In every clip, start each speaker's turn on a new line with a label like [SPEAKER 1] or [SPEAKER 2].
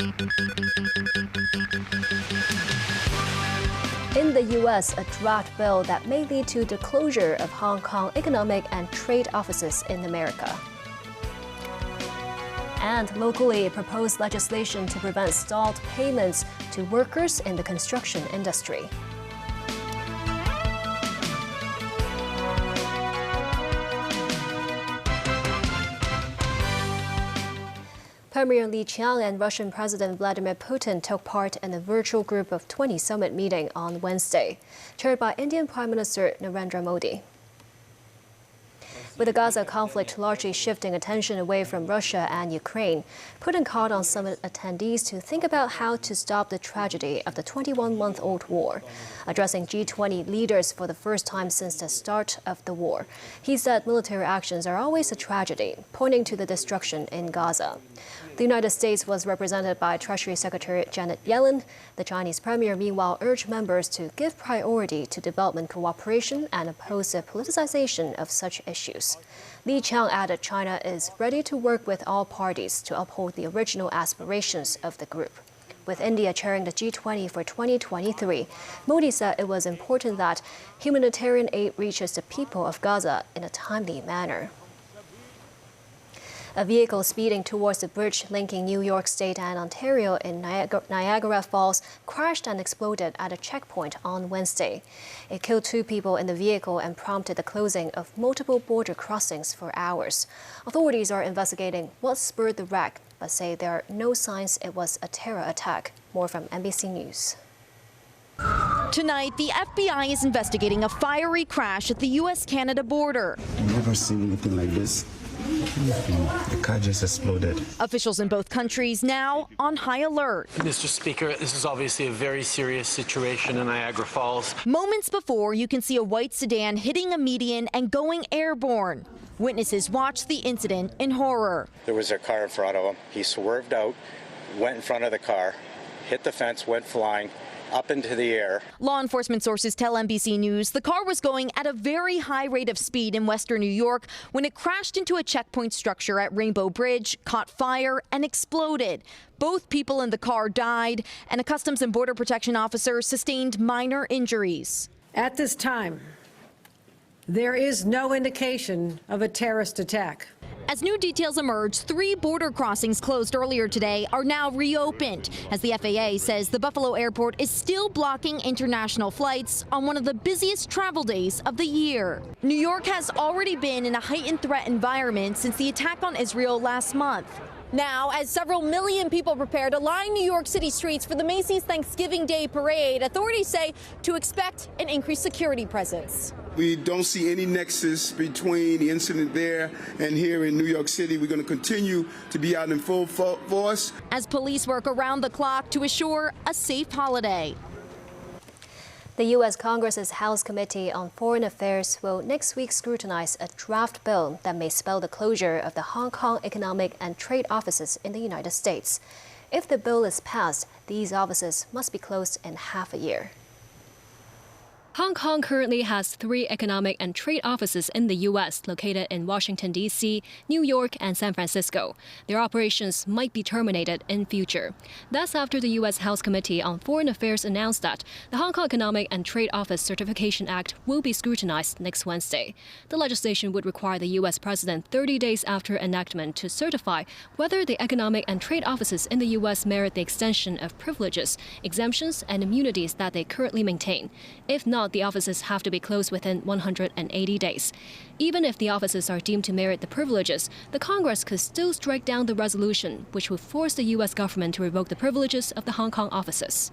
[SPEAKER 1] In the U.S., a draft bill that may lead to the closure of Hong Kong economic and trade offices in America. And locally, proposed legislation to prevent stalled payments to workers in the construction industry. Premier Li Qiang and Russian President Vladimir Putin took part in a virtual Group of 20 Summit meeting on Wednesday, chaired by Indian Prime Minister Narendra Modi. With the Gaza conflict largely shifting attention away from Russia and Ukraine, Putin called on summit attendees to think about how to stop the tragedy of the 21-month-old war. Addressing G20 leaders for the first time since the start of the war, he said military actions are always a tragedy, pointing to the destruction in Gaza. The United States was represented by Treasury Secretary Janet Yellen. The Chinese premier, meanwhile, urged members to give priority to development cooperation and oppose the politicization of such issues. Li Qiang added China is ready to work with all parties to uphold the original aspirations of the group. With India chairing the G20 for 2023, Modi said it was important that humanitarian aid reaches the people of Gaza in a timely manner. A vehicle speeding towards the bridge linking New York State and Ontario in Niagara Falls crashed and exploded at a checkpoint on Wednesday. It killed 2 people in the vehicle and prompted the closing of multiple border crossings for hours. Authorities are investigating what spurred the wreck, but say there are no signs it was a terror attack. More from NBC News.
[SPEAKER 2] Tonight, the FBI is investigating a fiery crash at the U.S.-Canada border.
[SPEAKER 3] I've never seen anything like this. The car just exploded.
[SPEAKER 2] Officials in both countries now on high alert.
[SPEAKER 4] Mr. Speaker, this is obviously a very serious situation in Niagara Falls.
[SPEAKER 2] Moments before, you can see a white sedan hitting a median and going airborne. Witnesses watched the incident in horror.
[SPEAKER 5] There was a car in front of him. He swerved out, went in front of the car, hit the fence, went flying up into the air.
[SPEAKER 2] Law enforcement sources tell NBC News the car was going at a very high rate of speed in western New York when it crashed into a checkpoint structure at Rainbow Bridge, caught fire, and exploded. Both people in the car died, and a Customs and Border Protection officer sustained minor injuries.
[SPEAKER 6] At this time, there is no indication of a terrorist attack.
[SPEAKER 2] As new details emerge, 3 border crossings closed earlier today are now reopened, as the FAA says the Buffalo airport is still blocking international flights on one of the busiest travel days of the year. New York has already been in a heightened threat environment since the attack on Israel last month. Now, as several million people prepare to line New York City streets for the Macy's Thanksgiving Day parade, authorities say to expect an increased security presence.
[SPEAKER 7] We don't see any nexus between the incident there and here in New York City. We're going to continue to be out in full force
[SPEAKER 2] as police work around the clock to assure a safe holiday.
[SPEAKER 1] The U.S. Congress's House Committee on Foreign Affairs will next week scrutinize a draft bill that may spell the closure of the Hong Kong economic and trade offices in the United States. If the bill is passed, these offices must be closed in half a year. Hong Kong currently has 3 economic and trade offices in the U.S. located in Washington, D.C., New York, and San Francisco. Their operations might be terminated in future. That's after the U.S. House Committee on Foreign Affairs announced that the Hong Kong Economic and Trade Office Certification Act will be scrutinized next Wednesday. The legislation would require the U.S. president 30 days after enactment to certify whether the economic and trade offices in the U.S. merit the extension of privileges, exemptions, and immunities that they currently maintain. If not, the offices have to be closed within 180 days. Even if the offices are deemed to merit the privileges, the Congress could still strike down the resolution, which would force the U.S. government to revoke the privileges of the Hong Kong offices.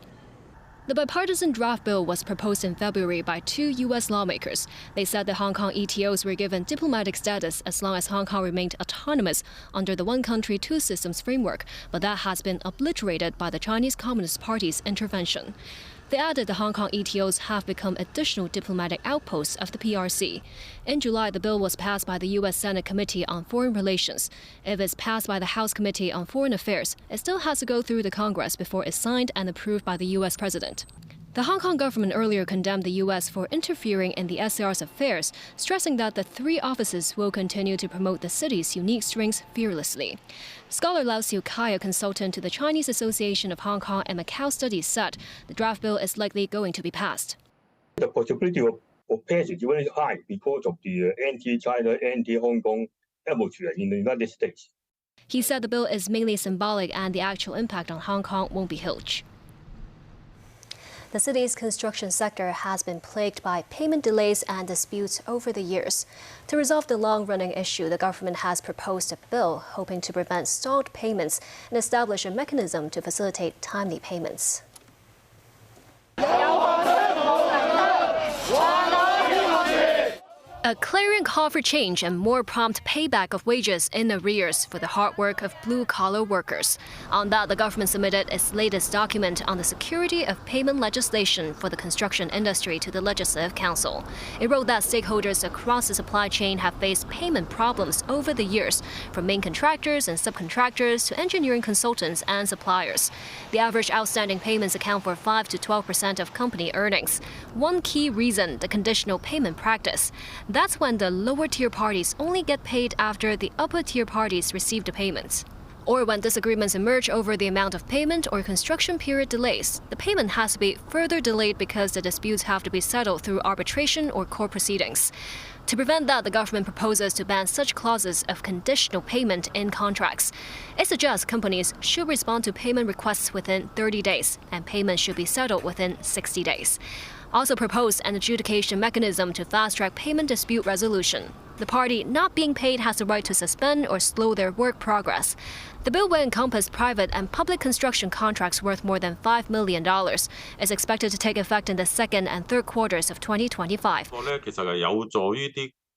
[SPEAKER 1] The bipartisan draft bill was proposed in February by 2 U.S. lawmakers. They said the Hong Kong ETOs were given diplomatic status as long as Hong Kong remained autonomous under the one country, two systems framework, but that has been obliterated by the Chinese Communist Party's intervention. They added the Hong Kong ETOs have become additional diplomatic outposts of the PRC. In July, the bill was passed by the U.S. Senate Committee on Foreign Relations. If it's passed by the House Committee on Foreign Affairs, it still has to go through the Congress before it's signed and approved by the U.S. president. The Hong Kong government earlier condemned the U.S. for interfering in the SAR's affairs, stressing that the three offices will continue to promote the city's unique strengths fearlessly. Scholar Lau Siu Kai, a consultant to the Chinese Association of Hong Kong and Macau Studies, said the draft bill is likely going to be passed.
[SPEAKER 8] The possibility of passage is very high because of the anti-China, anti-Hong Kong atmosphere in the United States.
[SPEAKER 1] He said the bill is mainly symbolic and the actual impact on Hong Kong won't be huge. The city's construction sector has been plagued by payment delays and disputes over the years. To resolve the long-running issue, the government has proposed a bill hoping to prevent stalled payments and establish a mechanism to facilitate timely payments. A clarion call for change and more prompt payback of wages in arrears for the hard work of blue-collar workers. On that, the government submitted its latest document on the security of payment legislation for the construction industry to the Legislative Council. It wrote that stakeholders across the supply chain have faced payment problems over the years, from main contractors and subcontractors to engineering consultants and suppliers. The average outstanding payments account for 5 to 12% of company earnings. One key reason, the conditional payment practice. That's when the lower-tier parties only get paid after the upper-tier parties receive the payments. Or when disagreements emerge over the amount of payment or construction period delays, the payment has to be further delayed because the disputes have to be settled through arbitration or court proceedings. To prevent that, the government proposes to ban such clauses of conditional payment in contracts. It suggests companies should respond to payment requests within 30 days, and payment should be settled within 60 days. Also proposed an adjudication mechanism to fast-track payment dispute resolution. The party not being paid has the right to suspend or slow their work progress. The bill will encompass private and public construction contracts worth more than $5 million. It's expected to take effect in the second and third quarters of 2025.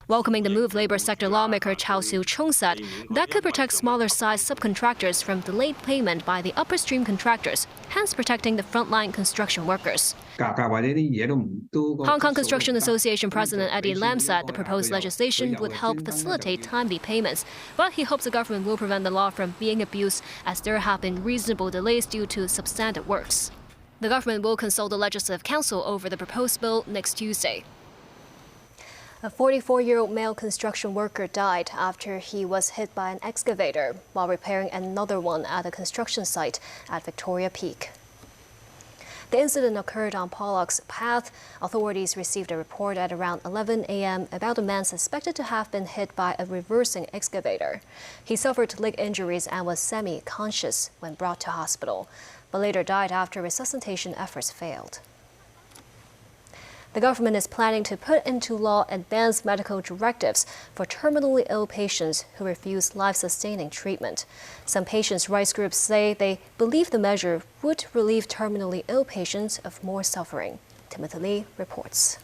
[SPEAKER 1] Welcoming the move, Labour sector lawmaker Chow Siu-chung said that could protect smaller-sized subcontractors from delayed payment by the upstream contractors, hence protecting the frontline construction workers. Hong Kong Construction Association President Eddie Lam said the proposed legislation would help facilitate timely payments, but he hopes the government will prevent the law from being abused as there have been reasonable delays due to substandard works. The government will consult the Legislative Council over the proposed bill next Tuesday. A 44-year-old male construction worker died after he was hit by an excavator while repairing another one at a construction site at Victoria Peak. The incident occurred on Pollock's Path. Authorities received a report at around 11 a.m. about a man suspected to have been hit by a reversing excavator. He suffered leg injuries and was semi-conscious when brought to hospital, but later died after resuscitation efforts failed. The government is planning to put into law advanced medical directives for terminally ill patients who refuse life-sustaining treatment. Some patients' rights groups say they believe the measure would relieve terminally ill patients of more suffering. Timothy Lee reports.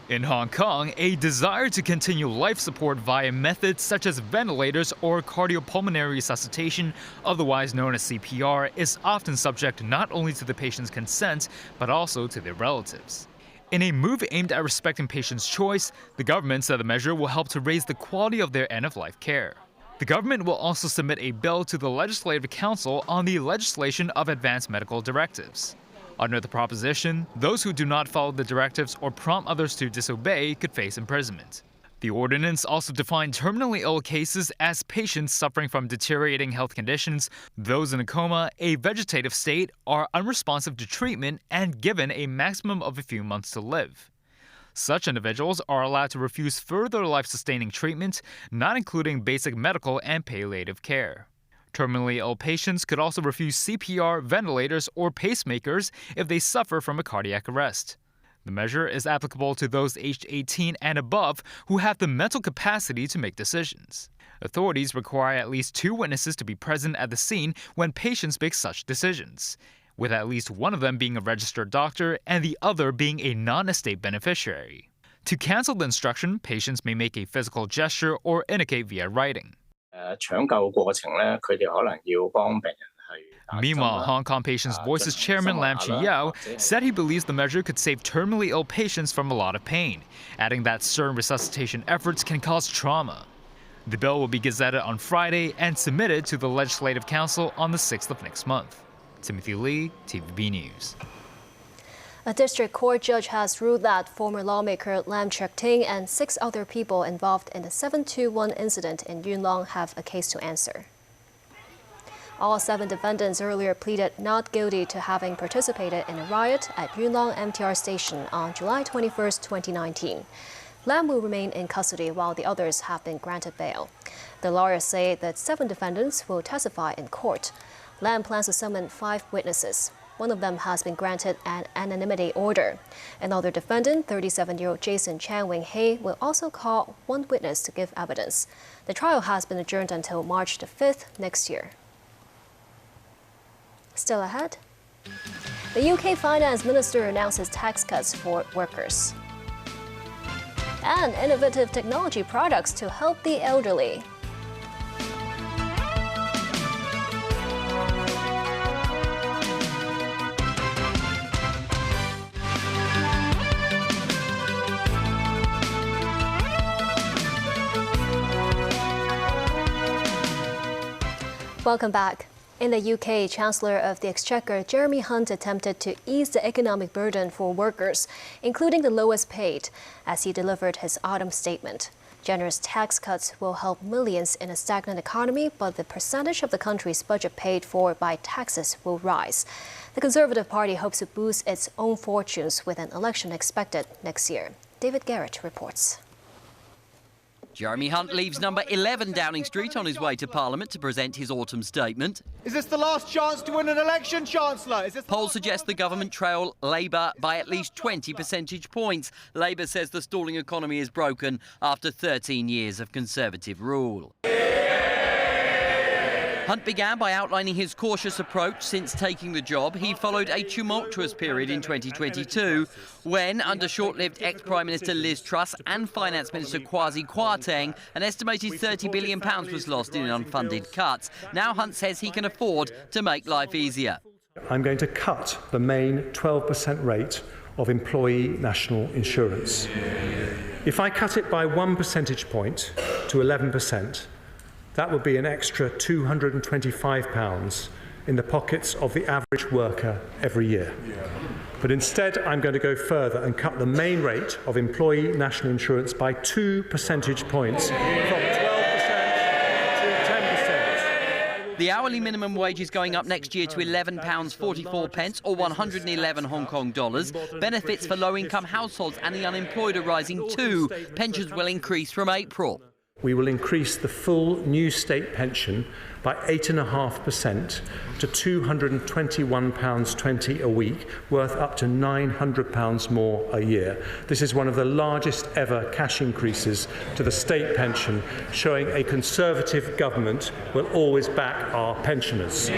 [SPEAKER 9] In Hong Kong, a desire to continue life support via methods such as ventilators or cardiopulmonary resuscitation, otherwise known as CPR, is often subject not only to the patient's consent, but also to their relatives. In a move aimed at respecting patients' choice, the government said the measure will help to raise the quality of their end-of-life care. The government will also submit a bill to the Legislative Council on the legislation of advanced medical directives. Under the proposition, those who do not follow the directives or prompt others to disobey could face imprisonment. The ordinance also defined terminally ill cases as patients suffering from deteriorating health conditions, those in a coma, a vegetative state, are unresponsive to treatment, and given a maximum of a few months to live. Such individuals are allowed to refuse further life-sustaining treatment, not including basic medical and palliative care. Terminally ill patients could also refuse CPR, ventilators, or pacemakers if they suffer from a cardiac arrest. The measure is applicable to those aged 18 and above who have the mental capacity to make decisions. Authorities require at least 2 witnesses to be present at the scene when patients make such decisions, with at least one of them being a registered doctor and the other being a non-estate beneficiary. To cancel the instruction, patients may make a physical gesture or indicate via writing. Meanwhile, Hong Kong Patients Voices chairman Lam Chi Yao said he believes the measure could save terminally ill patients from a lot of pain, adding that certain resuscitation efforts can cause trauma. The bill will be gazetted on Friday and submitted to the Legislative Council on the 6th of next month. Timothy Lee, TVB News.
[SPEAKER 1] A district court judge has ruled that former lawmaker Lam Cheuk-Ting and 6 other people involved in the 721 incident in Yuen Long have a case to answer. All 7 defendants earlier pleaded not guilty to having participated in a riot at Yuen Long MTR station on July 21, 2019. Lam will remain in custody while the others have been granted bail. The lawyers say that 7 defendants will testify in court. Lam plans to summon 5 witnesses. One of them has been granted an anonymity order. Another defendant, 37-year-old Jason Chan Wing-hei, will also call 1 witness to give evidence. The trial has been adjourned until March the 5th next year. Still ahead, the UK Finance Minister announces tax cuts for workers. And innovative technology products to help the elderly. Welcome back. In the UK, Chancellor of the Exchequer Jeremy Hunt attempted to ease the economic burden for workers, including the lowest paid, as he delivered his autumn statement. Generous tax cuts will help millions in a stagnant economy, but the percentage of the country's budget paid for by taxes will rise. The Conservative Party hopes to boost its own fortunes with an election expected next year. David Garrett reports.
[SPEAKER 10] Jeremy Hunt leaves number 11 Downing Street on his way to Parliament to present his autumn statement.
[SPEAKER 11] Is this the last chance to win an election, Chancellor?
[SPEAKER 10] Polls suggest the government trail Labour by at least 20 percentage points. Labour says the stalling economy is broken after 13 years of Conservative rule. Hunt began by outlining his cautious approach since taking the job. He followed a tumultuous period in 2022 when, under short-lived ex-Prime Minister Liz Truss and Finance Minister Kwasi Kwarteng, an estimated £30 billion was lost in unfunded cuts. Now Hunt says he can afford to make life easier.
[SPEAKER 12] I'm going to cut the main 12% rate of employee national insurance. If I cut it by 1 percentage point to 11%, that would be an extra £225 in the pockets of the average worker every year. But instead, I'm going to go further and cut the main rate of employee national insurance by 2 percentage points from 12% to 10%.
[SPEAKER 10] The hourly minimum wage is going up next year to £11.44 or 111 Hong Kong dollars. Benefits for low-income households and the unemployed are rising too. Pensions will increase from April.
[SPEAKER 12] We will increase the full new state pension by 8.5% to £221.20 a week, worth up to £900 more a year. This is one of the largest ever cash increases to the state pension, showing a Conservative government will always back our pensioners.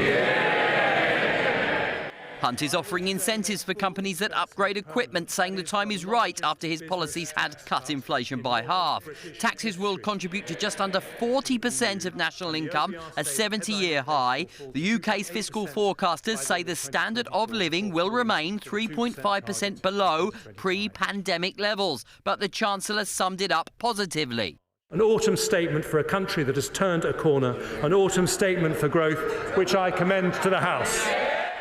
[SPEAKER 10] Hunt is offering incentives for companies that upgrade equipment, saying the time is right after his policies had cut inflation by half. Taxes will contribute to just under 40% of national income, a 70-year high. The UK's fiscal forecasters say the standard of living will remain 3.5% below pre-pandemic levels, but the Chancellor summed it up positively.
[SPEAKER 12] An autumn statement for a country that has turned a corner, an autumn statement for growth, which I commend to the House.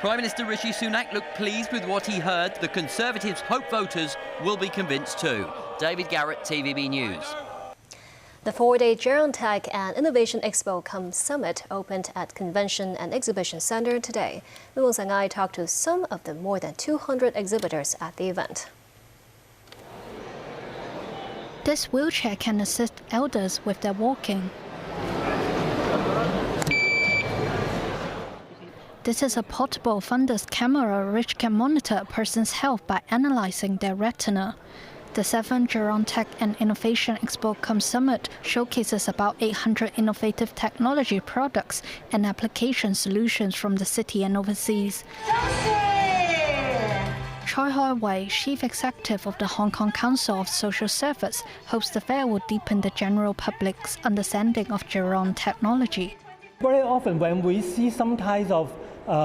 [SPEAKER 10] Prime Minister Rishi Sunak looked pleased with what he heard. The Conservatives hope voters will be convinced too. David Garrett, TVB News.
[SPEAKER 1] The 4-day Geron Tech and Innovation Expo cum Summit opened at Convention and Exhibition Centre today. Muong and I talked to some of the more than 200 exhibitors at the event.
[SPEAKER 13] This wheelchair can assist elders with their walking. This is a portable fundus camera which can monitor a person's health by analyzing their retina. The 7th Geron Tech and Innovation Expo cum Summit showcases about 800 innovative technology products and application solutions from the city and overseas. Choi Hoi Wei, Chief Executive of the Hong Kong Council of Social Service, hopes the fair will deepen the general public's understanding of Geron technology.
[SPEAKER 14] Very often when we see some kinds of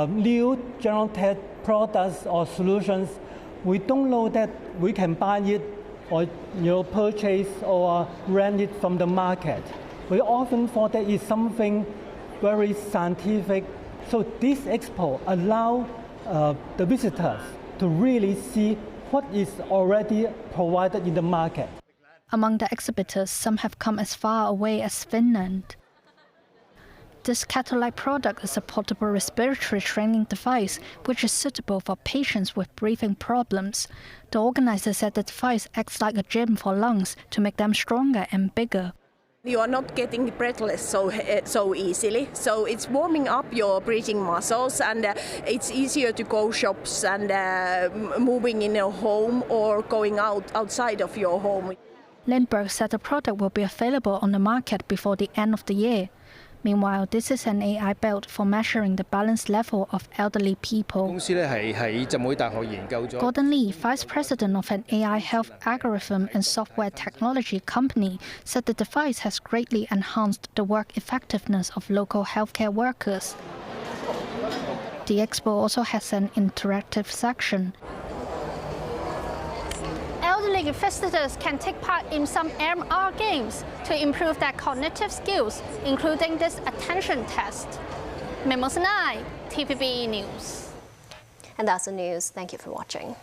[SPEAKER 14] new Geron Tech products or solutions, we don't know that we can buy it or purchase or rent it from the market. We often thought that it's something very scientific. So this expo allows the visitors to really see what is already provided in the market.
[SPEAKER 13] Among the exhibitors, some have come as far away as Finland. This kettle-like product is a portable respiratory training device, which is suitable for patients with breathing problems. The organizers said the device acts like a gym for lungs to make them stronger and bigger.
[SPEAKER 15] You are not getting breathless so easily, so it's warming up your breathing muscles, and it's easier to go shops and moving in your home or going outside of your home.
[SPEAKER 13] Lindbergh said the product will be available on the market before the end of the year. Meanwhile, this is an AI belt for measuring the balance level of elderly people. Gordon Lee, vice president of an AI health algorithm and software technology company, said the device has greatly enhanced the work effectiveness of local healthcare workers. The expo also has an interactive section.
[SPEAKER 16] Elderly visitors can take part in some MR games to improve their cognitive skills, including this attention test. Mimosa 9, TVB News.
[SPEAKER 1] And that's the news. Thank you for watching.